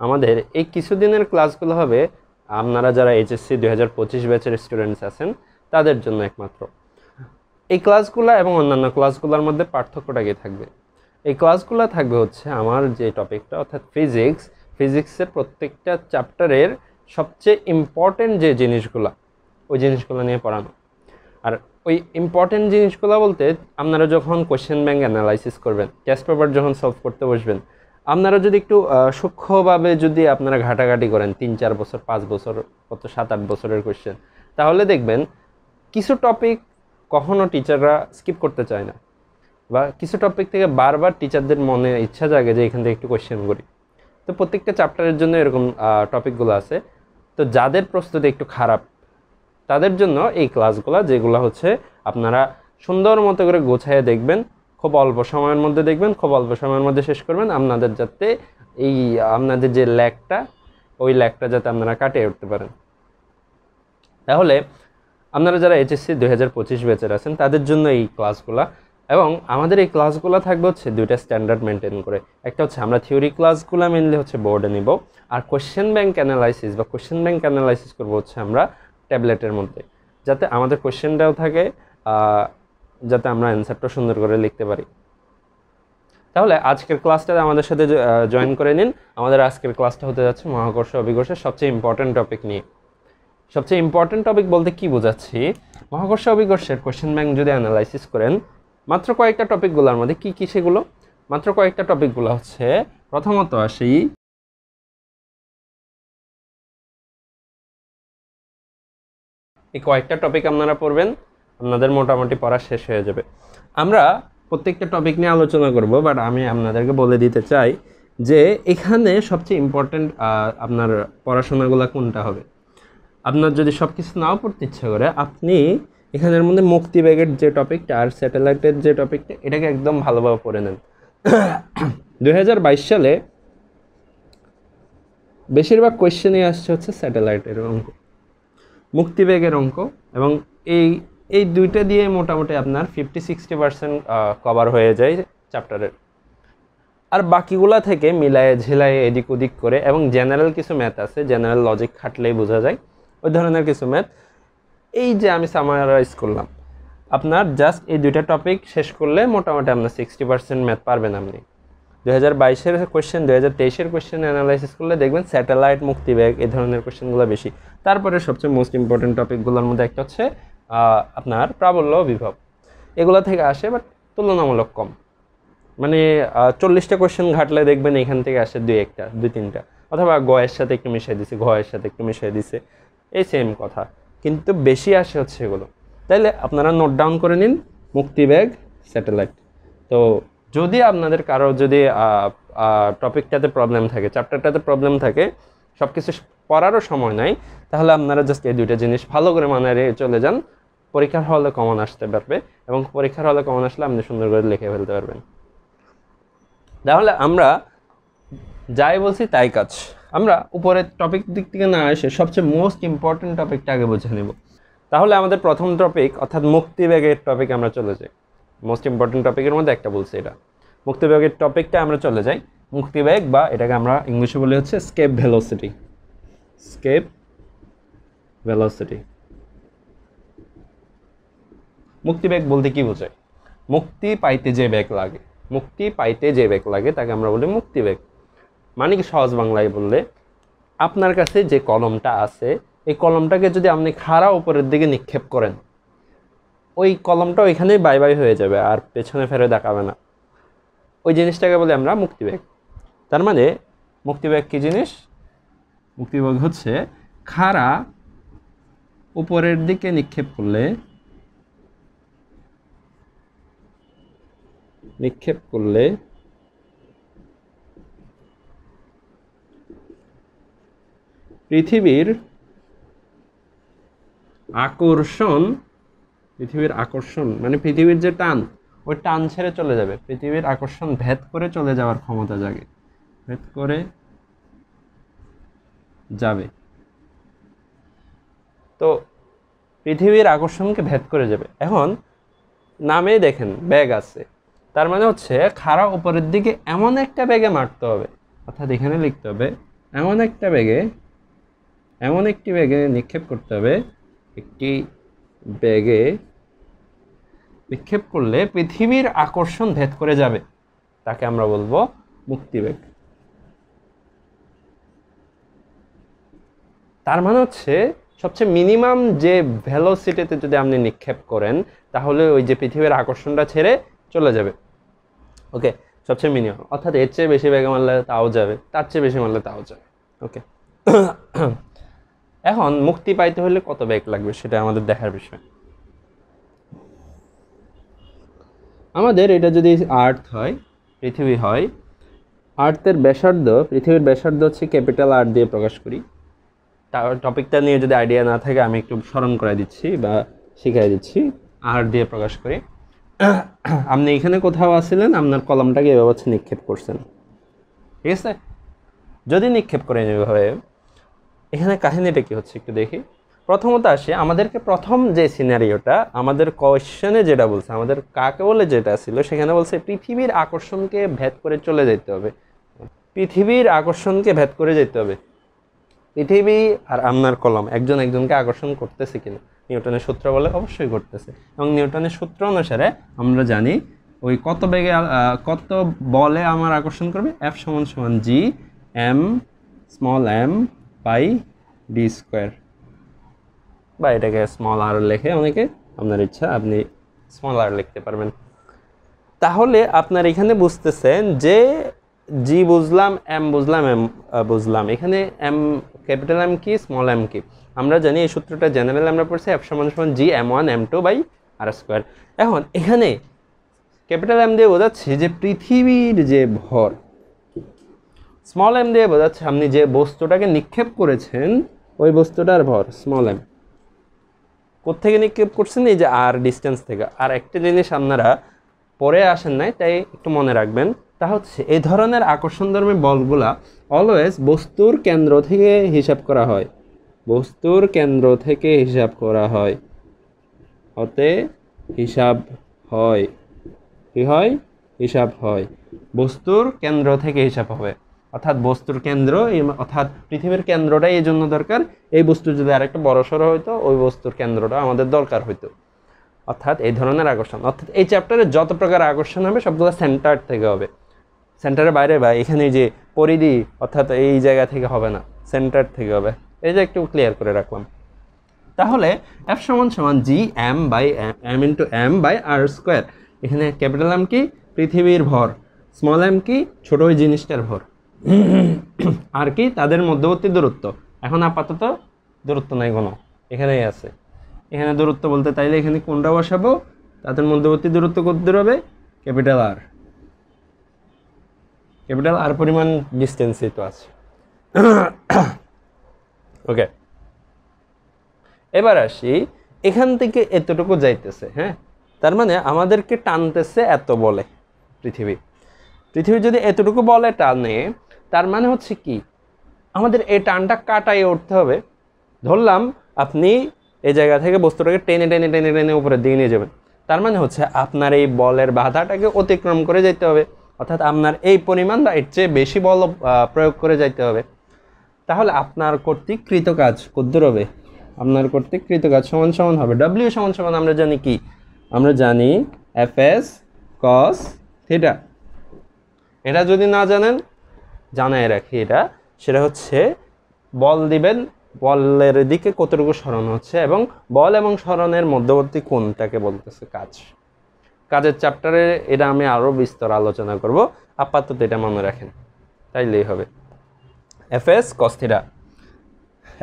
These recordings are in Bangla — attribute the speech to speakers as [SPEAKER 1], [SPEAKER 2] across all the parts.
[SPEAKER 1] আমাদের এই কিছুদিনের ক্লাসগুলো হবে আপনারা যারা এইচএসসি 2025 ব্যাচের স্টুডেন্টস আছেন তাদের জন্য একমাত্র। এই ক্লাসগুলো এবং অন্যান্য ক্লাসগুলোর মধ্যে পার্থক্যটা কি থাকবে? এই ক্লাসগুলো থাকবে হচ্ছে আমার যে টপিকটা অর্থাৎ ফিজিক্সের প্রত্যেকটা চ্যাপ্টারের সবচেয়ে ইম্পর্টেন্ট যে জিনিসগুলো ওই জিনিসগুলো নিয়ে পড়ানো। আর ওই ইম্পর্টেন্ট জিনিসগুলো বলতে আপনারা যখন কোয়েশ্চেন ব্যাংক অ্যানালাইসিস করবেন, টেস্ট পেপার যখন সলভ করতে বসবেন, আপনারা যদি একটু সূক্ষ্মভাবে যদি আপনারা ঘাটাঘাটি করেন 3-4 বছর 5 বছর কত 7-8 বছরের কোয়েশ্চেন, তাহলে দেখবেন কিছু টপিক কখনো টিচাররা স্কিপ করতে চায় না, বা কিছু টপিক থেকে বারবার টিচারদের মনে ইচ্ছা জাগে যে এখান থেকে একটু কোয়েশ্চেন করি। তো প্রত্যেকটা চ্যাপ্টারের জন্য এরকম টপিকগুলো আছে। তো যাদের প্রস্তুতি একটু খারাপ তাদের জন্য এই ক্লাসগুলো, যেগুলো হচ্ছে আপনারা সুন্দর মতো করে গোছায় দেখবেন, খুব অল্প সময়ের মধ্যে দেখবেন, খুব অল্প সময়ের মধ্যে শেষ করবেন, আপনাদের যাতে এই আপনাদের যে ল্যাগটা ওই ল্যাগটা যাতে আপনারা কাটিয়ে উঠতে পারেন। তাহলে আপনারা যারা এইচএসসি 2025 ব্যাচের আছেন তাদের জন্য এই ক্লাসগুলো, এবং আমাদের এই ক্লাসগুলো থাকবে হচ্ছে দুইটা স্ট্যান্ডার্ড মেনটেন করে। একটা হচ্ছে আমরা থিওরি ক্লাসগুলো মেনলি হচ্ছে বোর্ডে নিব, আর কোয়েশ্চেন ব্যাংক অ্যানালাইসিস করবো হচ্ছে আমরা ট্যাবলেটের মধ্যে, যাতে আমাদের কোয়েশ্চেনটাও থাকে, যাতে আমরা অ্যান্সারটা সুন্দর করে লিখতে পারি। তাহলে আজকের ক্লাসটা আমাদের সাথে জয়েন করে নিন। আমাদের আজকের ক্লাসটা হতে যাচ্ছে মহাকর্ষ অভিকর্ষের সবচেয়ে ইম্পর্টেন্ট টপিক নিয়ে। সবচেয়ে ইম্পর্টেন্ট টপিক বলতে কি বোঝাচ্ছি? মহাকর্ষ অভিকর্ষের কোয়েশ্চেন ব্যাংক যদি অ্যানালাইসিস করেন, মাত্র কয়েকটা টপিকগুলোর মধ্যে কি সেগুলো? মাত্র কয়েকটা টপিকগুলো হচ্ছে, প্রথমত আসি এই কয়েকটা টপিক আপনারা পড়বেন, আপনাদের মোটামুটি পড়া শেষ হয়ে যাবে। আমরা প্রত্যেকটা টপিক নিয়ে আলোচনা করব, বাট আমি আপনাদেরকে বলে দিতে চাই যে এখানে সবচেয়ে ইম্পর্টেন্ট আপনার পড়াশোনাগুলো কোনটা হবে। আপনার যদি সব কিছু নাও পড়তে ইচ্ছা করে, আপনি এখানের মধ্যে মুক্তিবেগের যে টপিকটা আর স্যাটেলাইটের যে টপিকটা, এটাকে একদম ভালোভাবে পড়ে নেন। 2022 সালে বেশিরভাগ কোয়েশ্চেনই আসছে হচ্ছে স্যাটেলাইটের অঙ্ক, মুক্তিবেগের অঙ্ক, এবং এই দুইটা দিয়ে মোটামুটি আপনার 50-60% কভার হয়ে যায় চ্যাপ্টারের। আর বাকিগুলা থেকে মিলায়ে ঝিলায়ে এদিক ওদিক করে, এবং জেনারেল কিছু ম্যাথ আছে, জেনারেল লজিক খাটলেই বোঝা যায় ওই ধরনের কিছু ম্যাথ। এই যে আমি সামারাইজ করলাম, আপনার জাস্ট এই দুইটা টপিক শেষ করলে মোটামুটি আপনার 60% ম্যাথ পারবেন আপনি। 2022-এর কোয়েশ্চেন 2023-এর কোয়েশ্চেন অ্যানালাইসিস করলে দেখবেন স্যাটেলাইট, মুক্তিবেগ এই ধরনের কোয়েশ্চেনগুলো বেশি। তারপরে সবচেয়ে মোস্ট ইম্পর্টেন্ট টপিকগুলোর মধ্যে একটা হচ্ছে আপনার প্রাবল্য বিভব, এগুলো থেকে আসে, বাট তুলনামূলক কম। মানে 40টা কোয়েশ্চেন ঘাটলে দেখবেন এখান থেকে আসে 2-3টা, অথবা গয়ের সাথে একটু মিশিয়ে দিছে, ঘয়ের সাথে একটু মিশিয়ে দিছে, এই সেম কথা, কিন্তু বেশি আসে হচ্ছে এগুলো। তাইলে আপনারা নোট ডাউন করে নিন মুক্তিবেগ, স্যাটেলাইট। তো যদি আপনাদের কারো যদি টপিকটাতে প্রবলেম থাকে, চ্যাপ্টারটাতে প্রবলেম থাকে, সব কিছু পড়ারও সময় নাই, তাহলে আপনারা জাস্ট এই দুইটা জিনিস ভালো করে মানায় চলে যান। পরীক্ষার হলে কমন আসতে পারবে, এবং পরীক্ষার হলে কমন আসলে আপনি সুন্দর করে লিখে ফেলতে পারবেন। তাহলে আমরা যাই বলছি তাই কাজ। আমরা উপরের টপিক দিক থেকে না এসে সবচেয়ে মোস্ট ইম্পর্টেন্ট টপিকটা আগে বুঝে নেব। তাহলে আমাদের প্রথম টপিক অর্থাৎ মুক্তিবেগের টপিক আমরা চলে যাই। মোস্ট ইম্পর্টেন্ট টপিকের মধ্যে একটা বলছি, এটা মুক্তিবেগের টপিকটা আমরা চলে যাই। মুক্তিবেগ, বা এটাকে আমরা ইংলিশে বলি হচ্ছে স্কেপ ভেলোসিটি। Escape velocity. মুক্তিবেগ বলতে কি বোঝায়? মুক্তি পাইতে যে বেগ লাগে তাকে আমরা বলি মুক্তিবেগ। মানে কি সহজ বাংলায় বললে, আপনার কাছে যে কলমটা আছে, এই কলমটাকে যদি আপনি খাড়া উপরের দিকে নিক্ষেপ করেন, ওই কলমটা ওইখানেই বাই বাই হয়ে যাবে, আর পেছনে ফেরে দেখাবে না। ওই জিনিসটাকে বলি আমরা মুক্তিবেগ। তার মানে মুক্তিবেগ কি জিনিস? মুক্তিবেগ হচ্ছে খাড়া উপরের দিকে নিক্ষেপ করলে পৃথিবীর আকর্ষণ মানে পৃথিবীর যে টান, ওই টান ছেড়ে চলে যাবে, পৃথিবীর আকর্ষণ ভেদ করে চলে যাওয়ার ক্ষমতা জাগে, ভেদ করে যাবে। তো পৃথিবীর আকর্ষণকে ভেদ করে যাবে। এখন নামেই দেখেন ব্যাগ আছে, তার মানে হচ্ছে খাড়া উপরের দিকে এমন একটা ব্যাগে মারতে হবে, অর্থাৎ এখানে লিখতে হবে এমন একটি ব্যাগে নিক্ষেপ করতে হবে, একটি ব্যাগে নিক্ষেপ করলে পৃথিবীর আকর্ষণ ভেদ করে যাবে, তাকে আমরা বলবো মুক্তিবেগ। তার মানে হচ্ছে সবচেয়ে মিনিমাম যে ভেলোসিটিতে যদি আপনি নিক্ষেপ করেন তাহলে ওই যে পৃথিবীর আকর্ষণটা ছেড়ে চলে যাবে। ওকে, সবচেয়ে মিনিমাম, অর্থাৎ এর চেয়ে বেশি বেগে মারলে তাও যাবে, তার চেয়ে বেশি মারলে তাও যাবে। ওকে, এখন মুক্তি পাইতে হলে কত বেগ লাগবে সেটা আমাদের দেখার বিষয়। আমাদের এটা যদি আর্থ হয়, পৃথিবী হয়, আর্থের ব্যাসার্ধ, পৃথিবীর ব্যাসার্ধ হচ্ছে ক্যাপিটাল আর দিয়ে প্রকাশ করি। টপিকটা নিয়ে যদি আইডিয়া না থাকে আমি একটু স্মরণ করে দিচ্ছি বা শিখিয়ে দিচ্ছি। আর দিয়ে প্রকাশ করি। আপনি এখানে কোথাও আসছিলেন, আপনার কলমটাকে এভাবে হচ্ছে নিক্ষেপ করছেন, ঠিক আছে? যদি নিক্ষেপ করেন এভাবে, এখানে কাহিনীটা কি হচ্ছে একটু দেখি। প্রথমত আসে আমাদেরকে প্রথম যে সিনারিওটা আমাদের কোয়েশ্চেনে যেটা বলছে, আমাদের কাকে বলে যেটা ছিল সেখানে বলছে পৃথিবীর আকর্ষণকে ভেদ করে চলে যেতে হবে, পৃথিবীর আকর্ষণকে ভেদ করে যেতে হবে। পৃথিবী আর আপনার কলম একজন একজনকে আকর্ষণ করতেছে কিনা, নিউটনের সূত্র বলে অবশ্যই করতেছে। এবং নিউটনের সূত্র অনুসারে আমরা জানি ওই কত বেগে কত বলে আমার আকর্ষণ করবে, F = G m by D square, বা এটাকে স্মল আর লেখে অনেকে, আপনার ইচ্ছা, আপনি স্মল আর লিখতে পারবেন। তাহলে আপনার এখানে বুঝতেছেন যে জি বুঝলাম, এম বুঝলাম, এম বুঝলাম, এখানে এম ক্যাপিটাল এম কি, স্মল এম কি আমরা জানি। এই সূত্রটা জেনারেল আমরা পড়ছি, F = G m1 m2 by R square. এখন এখানে ক্যাপিটাল এম দিয়ে বোঝাচ্ছি যে পৃথিবীর যে ভর, স্মল এম দিয়ে বোঝাচ্ছে আপনি যে বস্তুটাকে নিক্ষেপ করেছেন ওই বস্তুটার ভর, স্মল এম। কোত্থেকে নিক্ষেপ করছেন? এই যে আর ডিস্টেন্স থেকে। আর একটা জিনিস আপনারা পরে আসেন নাই, তাই একটু মনে রাখবেন, তা হচ্ছে এই ধরনের আকর্ষণধর্মী বলগুলা অলওয়েজ বস্তুর কেন্দ্র থেকে হিসাব করা হয়, বস্তুর কেন্দ্র থেকে হিসাব করা হয়, হতে হিসাব হয়, কি হয়? হিসাব হয়, বস্তুর কেন্দ্র থেকে হিসাব হবে। অর্থাৎ বস্তুর কেন্দ্র, অর্থাৎ পৃথিবীর কেন্দ্রটাই এই জন্য দরকার, এই বস্তু যদি আরেকটা বড়সড় হইতো ওই বস্তুর কেন্দ্রটা আমাদের দরকার হইতো। অর্থাৎ এই ধরনের আকর্ষণ, অর্থাৎ এই চ্যাপ্টারে যত প্রকার আকর্ষণ হবে সবগুলো সেন্টার থেকে হবে, সেন্টারের বাইরে বা এখানে যে পরিধি অর্থাৎ এই জায়গা থেকে হবে না, সেন্টার থেকে হবে। এই যে একটু ক্লিয়ার করে রাখলাম। তাহলে F = G m by R square. এখানে ক্যাপিটাল এম কি? পৃথিবীর ভর। স্মল এম কি? ছোট ওই জিনিসটার ভর। আর কি? তাদের মধ্যবর্তী দূরত্ব। এখন আপাতত দূরত্ব নাই কোনো, এখানেই আছে। এখানে দূরত্ব বলতে তাইলে এখানে কোনটা বসাবো? তাদের মধ্যবর্তী দূরত্ব কত দূর হবে? ক্যাপিটাল আর। ক্যাপিটাল আর পরিমাণ ডিস্টেন্সই তো আছে। ওকে, এবার আসি, এখান থেকে এতটুকু যাইতেছে, হ্যাঁ, তার মানে আমাদেরকে টানতেছে এত বলে পৃথিবী। পৃথিবী যদি এতটুকু বলে টানে, তার মানে হচ্ছে কি আমাদের এই টানটা কাটাইয়ে উঠতে হবে। ধরলাম আপনি এই জায়গা থেকে বস্তুটাকে টেনে টেনে টেনে টেনে উপরের দিকে নিয়ে যাবেন, তার মানে হচ্ছে আপনার এই বলের বাধাটাকে অতিক্রম করে যেতে হবে, অর্থাৎ আপনার এই পরিমাণ বা এর চেয়ে বেশি বল প্রয়োগ করে যাইতে হবে। তাহলে আপনার কর্তৃক কৃত কাজ কদ্দূর হবে? আপনার কর্তৃক কৃত কাজ সমান হবে W = আমরা জানি কি? আমরা জানি Fs cos থিটা। এটা যদি না জানেন জানাই রাখি, সেটা হচ্ছে বল দিবেন, বলের দিকে কতটুকু সরণ হচ্ছে এবং বল এবং সরণের মধ্যবর্তী কোণটাকে বলতেছে কাজ। কাজের চ্যাপ্টারে এটা আমি আরও বিস্তর আলোচনা করব, আপাতত এটা মনে রাখেন, তাইলেই হবে। Fs cos theta.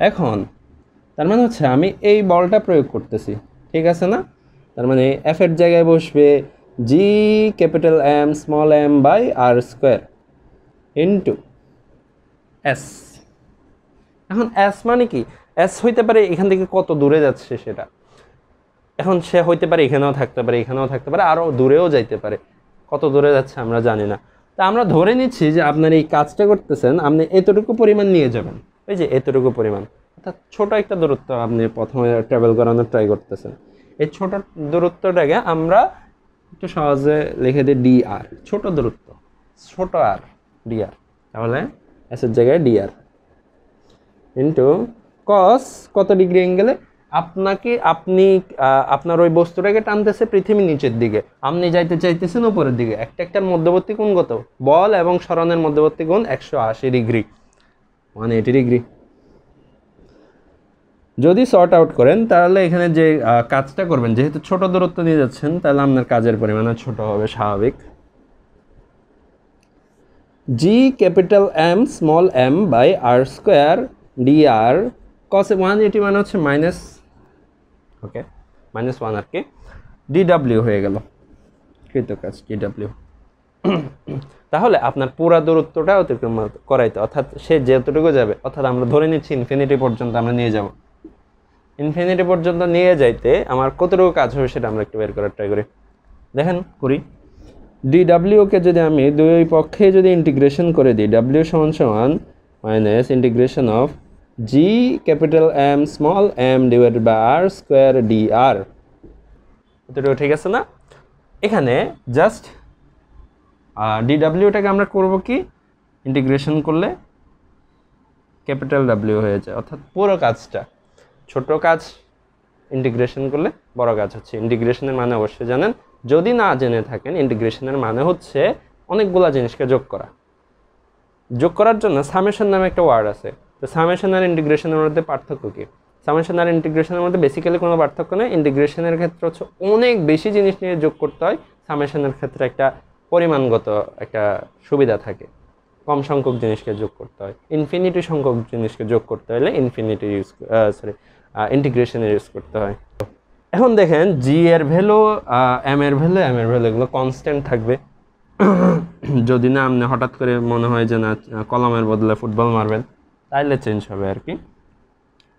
[SPEAKER 1] এখন তার মানে হচ্ছে আমি এই বলটা প্রয়োগ করতেছি, ঠিক আছে না? তার মানে F এর জায়গায় বসবে G capital M small m by R square into S। এখন S মানে কি? S হইতে পারে এখান থেকে কত দূরে যাচ্ছে সেটা। এখন সে হইতে পারে এখানেও থাকতে পারে, এখানেও থাকতে পারে, আরও দূরেও যাইতে পারে। কত দূরে যাচ্ছে আমরা জানি না। তা আমরা ধরে নিচ্ছি যে আপনার এই কাজটা করতেছেন, আপনি এতটুকু পরিমাণ নিয়ে যাবেন, ওই যে এতটুকু পরিমাণ, অর্থাৎ ছোট একটা দূরত্ব আপনি প্রথমে ট্রাভেল করানোর ট্রাই করতেছেন। এই ছোট দূরত্বটাকে আমরা একটু সহজে লিখে দিই dr, ছোট দূরত্ব, ছোট আর dr। তাহলে এসের জায়গায় dr। ইন্টু কস কত ডিগ্রি অ্যাঙ্গেলে আপনি আপনার ওই বস্তুটাকে টানতেছে পৃথিবী নিচের দিকে, আপনি যাইতে চাইতেছেন উপরের দিকে। একটার মধ্যবর্তী কোণ কত? বল এবং সরণের মধ্যবর্তী কোণ 180 ডিগ্রি, 180 ডিগ্রি। যদি সর্ট আউট করেন তাহলে এখানে যে কাজটা করবেন, যেহেতু ছোট দূরত্ব নিয়ে যাচ্ছেন, তাহলে আপনার কাজের পরিমাণও ছোট হবে স্বাভাবিক। G capital M small M by R square D R cos 180 মানে হচ্ছে মাইনাস, ওকে -1 আর কি, ডিডাব্লিউ হয়ে গেল কৃত কাজ ডিডাব্লিউ। তাহলে আপনার পুরা দূরত্বটা অতিক্রম করাইতে, অর্থাৎ সে যেতটুকু যাবে, অর্থাৎ আমরা ধরে নিচ্ছি ইনফিনিটি পর্যন্ত আমরা নিয়ে যাব, ইনফিনিটি পর্যন্ত নিয়ে যাইতে আমার কতটুকু কাজ হবে সেটা আমরা একটু বের করার ট্রাই করি। দেখেন করি। ডিডাব্লিউকে যদি আমি দুই পক্ষে যদি ইন্টিগ্রেশন করে দিই, ডাব্লিউ সমান সমান minus integration of G capital M small M divided by R square D R. এতটুকু ঠিক আছে না? এখানে জাস্ট ডিডাব্লিউটাকে আমরা করব কি, ইন্টিগ্রেশন করলে ক্যাপিটাল ডাব্লিউ হয়ে যায়, অর্থাৎ পুরো কাজটা। ছোট কাজ ইন্টিগ্রেশন করলে বড় কাজ হচ্ছে। ইন্টিগ্রেশনের মানে অবশ্যই জানেন, যদি না জেনে থাকেন, ইন্টিগ্রেশনের মানে হচ্ছে অনেকগুলা জিনিসকে যোগ করা। যোগ করার জন্য সামেশন নামে একটা ওয়ার্ড আছে। তো সামেশন আর ইন্টিগ্রেশনের মধ্যে পার্থক্য কী? সামেশন আর ইন্টিগ্রেশনের মধ্যে বেসিক্যালি কোনো পার্থক্য নেই। ইন্টিগ্রেশনের ক্ষেত্রে হচ্ছে অনেক বেশি জিনিস নিয়ে যোগ করতে হয়, সামেশনের ক্ষেত্রে একটা পরিমাণগত একটা সুবিধা থাকে, কম সংখ্যক জিনিসকে যোগ করতে হয়। ইনফিনিটি সংখ্যক জিনিসকে যোগ করতে হলে ইনফিনিটি ইন্টিগ্রেশনের ইউজ করতে হয়। এখন দেখেন জি এর ভ্যালু, এম এর ভ্যালু, এম এর ভ্যালু এগুলো কনস্ট্যান্ট থাকবে। যদি না আপনি হঠাৎ করে মনে হয় যে না কলমের বদলে ফুটবল মারবেন, তাইলে চেঞ্জ হবে আর কি।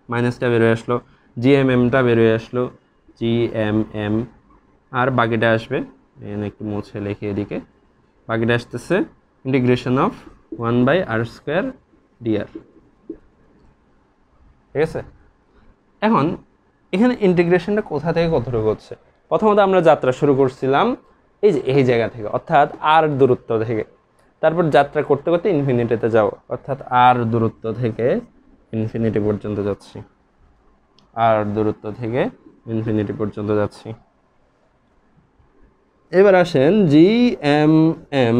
[SPEAKER 1] মাইনাসটা বেরোয় আসলো, জি এম এমটা বেরোয় আসলো, জি এম এম, আর বাকিটা আসবে, এখানে একটু মুছে লিখে এদিকে, বাকিটা আসতেছে integration of 1/r square DR. ঠিক আছে? এখন এখানে ইন্টিগ্রেশনটা কোথা থেকে কতটুকু হচ্ছে? প্রথমত আমরা যাত্রা শুরু করছিলাম এই জায়গা থেকে, অর্থাৎ আর দূরত্ব থেকে। তারপর যাত্রা করতে করতে ইনফিনিটিতে যাব, অর্থাৎ আর দূরত্ব থেকে ইনফিনিটি পর্যন্ত যাচ্ছি, আর দূরত্ব থেকে ইনফিনিটি পর্যন্ত যাচ্ছি। এবার আসেন G M M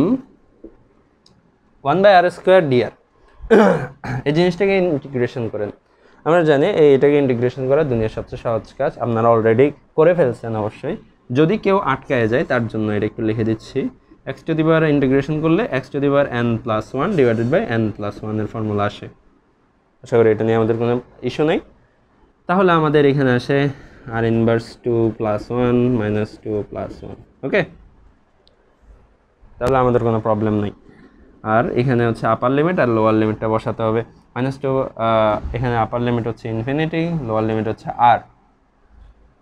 [SPEAKER 1] 1/r square DR, এই জিনিসটাকে ইন্টিগ্রেশন করেন। আমরা জানি এটাকে ইন্টিগ্রেশন করা দুনিয়ার সবচেয়ে সহজ কাজ, আপনারা অলরেডি করে ফেলছেন অবশ্যই। যদি কেউ আটকায় যায় তার জন্য এটা একটু লিখে দিচ্ছি। X to the power integration করলে X to the power n+1 divided by n+1 এর ফর্মুলা আসে। আশা করি এটা নিয়ে আমাদের কোনো ইস্যু নেই। তাহলে আমাদের এখানে আসে আর ইনভার্স 2+1 - 2+1, ওকে? তাহলে আমাদের কোনো প্রবলেম নেই। আর এখানে হচ্ছে আপার লিমিট আর লোয়ার লিমিটটা বসাতে হবে। -2, এখানে আপার লিমিট হচ্ছে ইনফিনিটি, লোয়ার লিমিট হচ্ছে আর।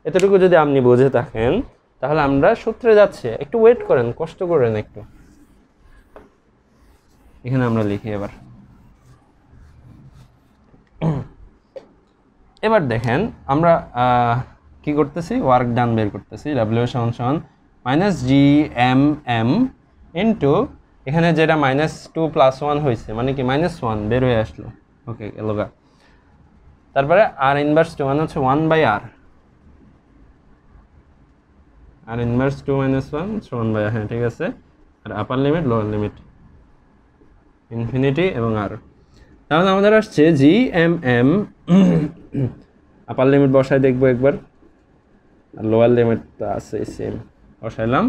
[SPEAKER 1] এতটুকু যদি আপনি বুঝে থাকেন তাহলে আমরা সূত্রে যাচ্ছি। একটু ওয়েট করেন, কষ্ট করেন একটু। এখানে আমরা লিখি এবার দেখেন আমরা কি করতেছি, ওয়ার্ক ডান বের করতেছি। ডাব্লিউ সমান -GMM ইন্টু এখানে যেটা -2+1 হয়েছে, মানে কি -1 বের হয়ে আসলো, ওকে এলোগা। তারপরে আর ইনভার্স 2 মানে হচ্ছে 1/r, আর ইনভার্স 2 - 1 1/r, হ্যাঁ ঠিক আছে। আর upper limit lower limit infinity এবং আর। তাহলে আমাদের আসছে GMM, আপার লিমিট বসায় দেখবো একবার, আর লোয়ার লিমিট তো আছে সেম, বসাইলাম।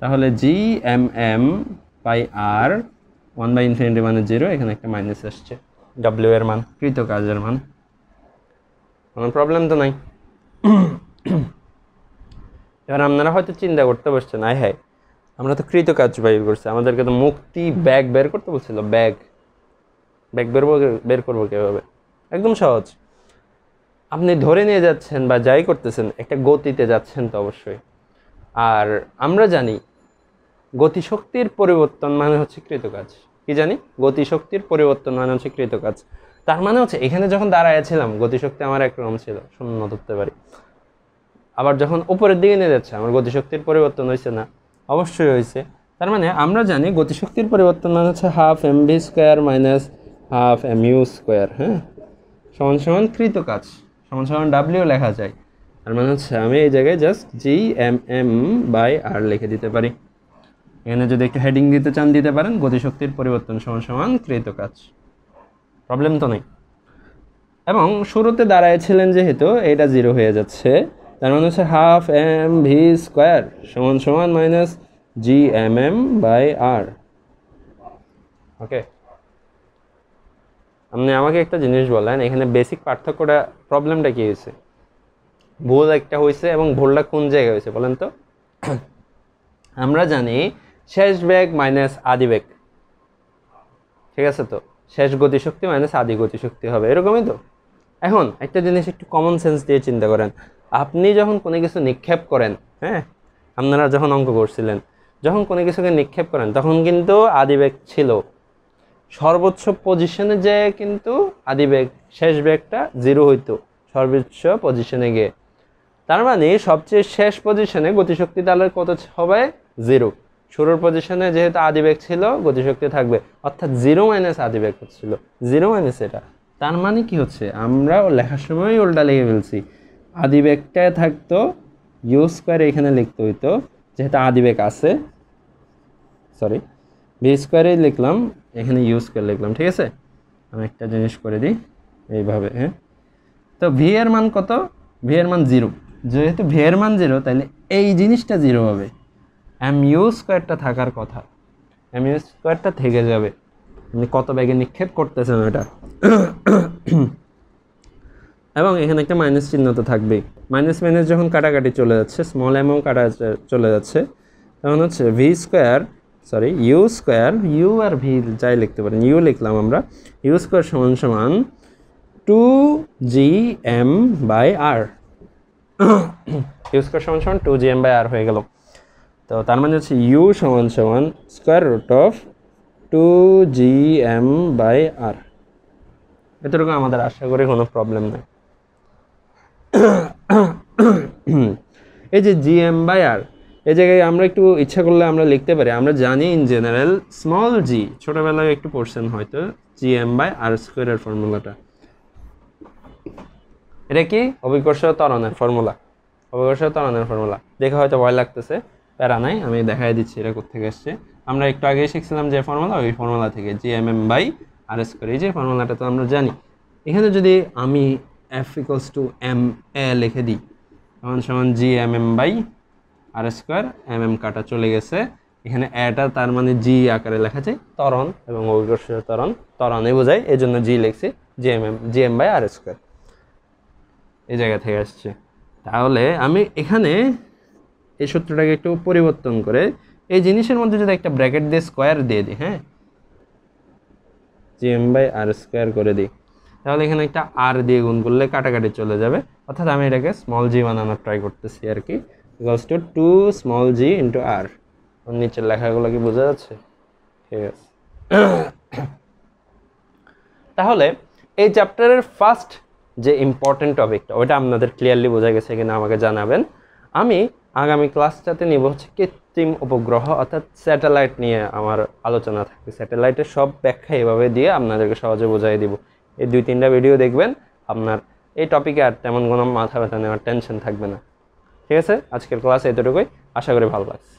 [SPEAKER 1] তাহলে GMM বাই আর 1/∞ মানে 0, এখানে একটা মাইনাস আসছে, ডাব্লিউ এর মান, কৃত কাজের মান। কোনো প্রবলেম তো নাই। এবার আপনারা হয়তো চিন্তা করতে বসছেন, আয় হায় আমরা তো কৃত কাজ বের করছি, আমাদেরকে তো মুক্তি ব্যাগ বের করতে বলছিল, ব্যাগ বের করবো কীভাবে? একদম সহজ। আপনি ধরে নিয়ে যাচ্ছেন বা যাই করতেছেন, একটা গতিতে যাচ্ছেন তো অবশ্যই। আর আমরা জানি গতিশক্তির পরিবর্তন মানে হচ্ছে কৃতকাজ। কি জানি? গতিশক্তির পরিবর্তন মানে হচ্ছে কৃতকাজ। তার মানে হচ্ছে এখানে যখন দাঁড়াইছিলাম গতিশক্তি আমার একরকম ছিল, 0 ধরতে পারি। আবার যখন উপরের দিকে নিয়ে যাচ্ছে আমার গতিশক্তির পরিবর্তন হয়েছে না? অবশ্যই হয়েছে। তার মানে আমরা জানি গতিশক্তির পরিবর্তন মানে হচ্ছে ½ mv² - ½ mu², হ্যাঁ? সমান সমান কৃত কাজ সমান সমান ডাব্লিউ লেখা যায়। তার মানে হচ্ছে আমি এই জায়গায় জাস্ট GMM/r লিখে দিতে পারি। এখানে যদি একটু হেডিং দিতে চান দিতে পারেন, গতিশক্তির পরিবর্তন সমান সমান কৃত কাজ, প্রবলেম তো নেই। এবং শুরুতে দাঁড়াইছিলেন যেহেতু এটা 0 হয়ে যাচ্ছে, তার মানে হচ্ছে ½ mv² সমান সমান -GMM/r। ওকে, আপনি আমাকে একটা জিনিস বলেন, এখানে বেসিক পার্থক্যটা, প্রবলেমটা কি হয়েছে? ভুল একটা হয়েছে, এবং ভুলটা কোন জায়গায় হয়েছে বলেন তো? আমরা জানি শেষ বেগ মাইনাস আদি বেগ, ঠিক আছে? তো শেষ গতিশক্তি মাইনাস আদি গতিশক্তি হবে, এরকমই তো। এখন একটা জিনিস একটু কমন সেন্স দিয়ে চিন্তা করেন, আপনি যখন কোনো কিছু নিক্ষেপ করেন, হ্যাঁ, আপনারা যখন অঙ্ক করছিলেন, যখন কোনো কিছুকে নিক্ষেপ করেন তখন কিন্তু আদিবেগ ছিল, সর্বোচ্চ পজিশনে যে কিন্তু আদিবেগ, শেষ বেগটা 0 হইতো সর্বোচ্চ পজিশনে গিয়ে। তার মানে সবচেয়ে শেষ পজিশনে গতিশক্তি তাহলে কত হবে? 0। শুরুর পজিশনে যেহেতু আদিবেগ ছিল, গতিশক্তি থাকবে, অর্থাৎ 0 মাইনাস আদিবেগ হচ্ছিল, 0 মাইনাস এটা। তার মানে কি হচ্ছে, আমরা লেখার সময় উল্টা লিখে ফেলছি, আদিবেগটায় থাকতো u² এখানে লিখতে হইতো, যেহেতু আদিবেগ আছে, সরি v² লিখলাম, এখানে u² লিখলাম, ঠিক আছে? আমি একটা জিনিস করে দিই এইভাবে, হ্যাঁ। তো v এর মান কত? v এর মান 0, যেহেতু v এর মান 0 তাহলে এই জিনিসটা 0 হবে, mu² থাকার কথা, mu² থেকে যাবে। আপনি কত বেগে নিক্ষেপ করতেছেন ওটা। এবং এখানে একটা মাইনাস চিহ্ন তো থাকবেই, মাইনাস মাইনাস যখন কাটাকাটি চলে যাচ্ছে, স্মল এমও কাটা চলে যাচ্ছে, তখন হচ্ছে u², u আর v যাই লিখতে পারেন, u লিখলাম আমরা, u² সমান সমান 2gm/r, u² সমান সমান 2gm/r হয়ে গেল। তো তার মানে হচ্ছে u সমান সমান √2gm/r। এতটুকু আমাদের আশা করি কোনো প্রবলেম নেই। এই যে gm/r, এই জায়গায় আমরা একটু ইচ্ছা করলে আমরা লিখতে পারি, আমরা জানি ইন জেনারেল স্মল g, ছোটবেলায় একটু পড়ছেন হয়তো, gm/r² এর ফর্মুলাটা। এটা কি? অভিকর্ষ ত্বরণের ফর্মুলা, অভিকর্ষ ত্বরণের ফর্মুলা। দেখে হয়তো ভয় লাগতেছে, প্যারা নাই, আমি দেখাই দিচ্ছি এটা কোথেকে আসছে। আমরা একটু আগেই শিখছিলাম যে ফর্মুলা, ওই ফর্মুলা থেকে, GMM/r², এই যে ফর্মুলাটা তো আমরা জানি। এখানে যদি আমি F = ma লিখে দিই, সমান সমান GMM/r², mm কাটা চলে গেছে, এখানে এটা তার মানে g আকারে লেখা যায়, ত্বরণ এবং অভিকর্ষ ত্বরণ, ত্বরণে বোঝায়, এই জন্য g লিখছি, GM/r², এই জায়গা থেকে আসছে। তাহলে আমি এখানে এই সূত্রটাকে একটু পরিবর্তন করে এই জিনিসের মধ্যে যদি একটা ব্র্যাকেট দিয়ে স্কোয়ার দিয়ে দিই, হ্যাঁ, GM/r² করে দিই, তাহলে এখানে একটা r দিয়ে গুণ করলে কাটাকাটি চলে যাবে, অর্থাৎ আমি এটাকে স্মল g বানানোর ট্রাই করতেছি আর কি, = 2 small g × r। নিচের লেখাগুলো কি বোঝা যাচ্ছে? ঠিক আছে। তাহলে এই চ্যাপ্টারের ফার্স্ট যে ইম্পর্টেন্ট টপিকটা, ওইটা আপনাদের ক্লিয়ারলি বোঝা গেছে কিনা আমাকে জানাবেন। আমি আগামী ক্লাসটাতে নিব হচ্ছে কৃত্রিম উপগ্রহ, অর্থাৎ স্যাটেলাইট নিয়ে আমার আলোচনা থাকবে। স্যাটেলাইটের সব ব্যাখ্যা এভাবে দিয়ে আপনাদেরকে সহজে বোঝাই দিব। এই 2-3টা ভিডিও দেখবেন, আপনার এই টপিকে আর তেমন কোনো মাথা ব্যথা নেওয়ার টেনশন থাকবে না। ঠিক আছে, আজকের ক্লাস এতটুকুই, আশা করি ভালো লাগছে।